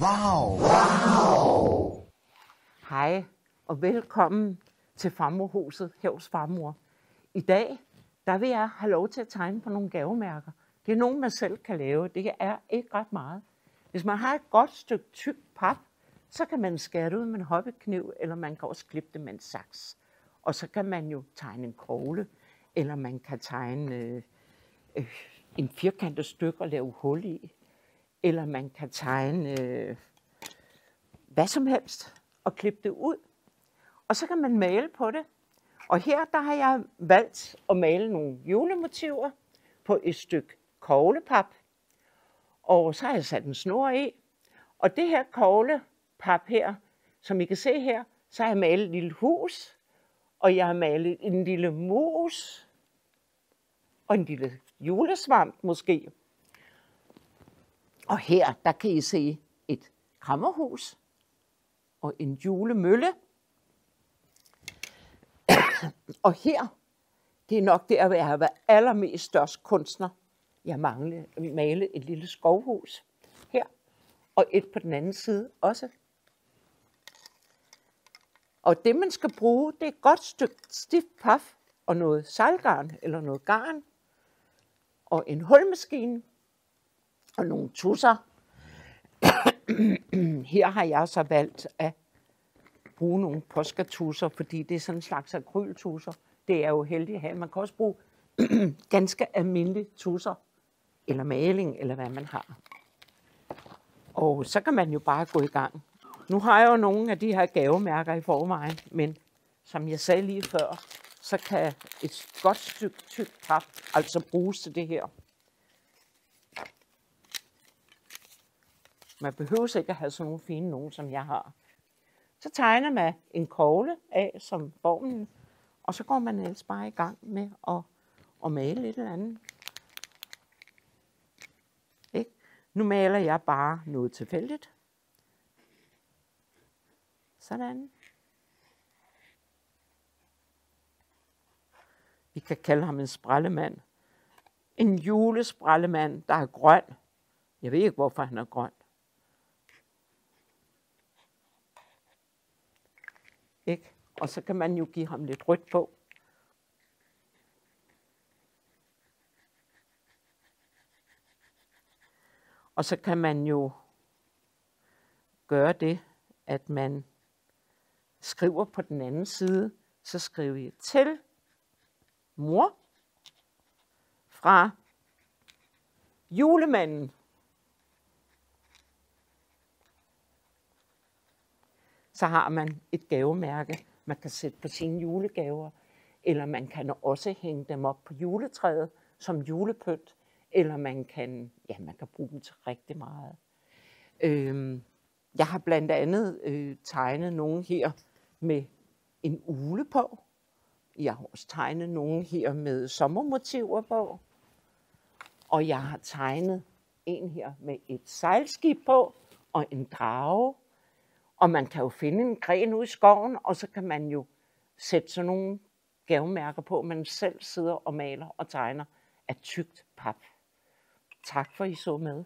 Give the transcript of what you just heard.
Wow! Wow! Hej og velkommen til Farmorhuset her hos farmor. I dag der vil jeg have lov til at tegne på nogle gavemærker. Det er nogle, man selv kan lave. Det er ikke ret meget. Hvis man har et godt stykke tyk pap, så kan man skære det ud med en hobbykniv, eller man kan også klippe det med en saks. Og så kan man jo tegne en kogle, eller man kan tegne en firkantet stykke og lave hul i. Eller man kan tegne hvad som helst og klippe det ud. Og så kan man male på det. Og her der har jeg valgt at male nogle julemotiver på et stykke koglepap. Og så har jeg sat en snor i. Og det her koglepap her, som I kan se her, så har jeg malet et lille hus. Og jeg har malet en lille mus. Og en lille julesvamp måske. Og her, der kan I se et kræmmerhus og en julemølle. Og her, det er nok der, hvor jeg har været allermest størst kunstner. Jeg mangler at male et lille skovhus her, og et på den anden side også. Og det, man skal bruge, det er et godt stykke stift paf og noget sejlgarn eller noget garn. Og en hulmaskine og nogle tusser. Her har jeg så valgt at bruge nogle Posca-tusser, fordi det er sådan en slags akryltusser. Det er jo heldigt at have. Man kan også bruge ganske almindelige tusser, eller maling, eller hvad man har. Og så kan man jo bare gå i gang. Nu har jeg jo nogle af de her gavemærker i forvejen, men som jeg sagde lige før, så kan et godt stykke tykt pap altså bruges til det her. Man behøver ikke at have sådan nogle fine nogen, som jeg har. Så tegner man en kogle af som formen, og så går man ellers bare i gang med at male et eller andet. Ikke? Nu maler jeg bare noget tilfældigt. Sådan. Vi kan kalde ham en sprallemand. En julesprallemand, der er grøn. Jeg ved ikke, hvorfor han er grøn. Ikke? Og så kan man jo give ham lidt rødt på. Og så kan man jo gøre det, at man skriver på den anden side, så skriver jeg til mor fra julemanden. Så har man et gavemærke, man kan sætte på sine julegaver, eller man kan også hænge dem op på juletræet som julepynt, eller man kan bruge dem til rigtig meget. Jeg har blandt andet tegnet nogle her med en ugle på. Jeg har også tegnet nogle her med sommermotiver på. Og jeg har tegnet en her med et sejlskib på og en drage. Og man kan jo finde en gren ude i skoven, og så kan man jo sætte sådan nogle gavemærker på, man selv sidder og maler og tegner af tykt pap. Tak for, I så med.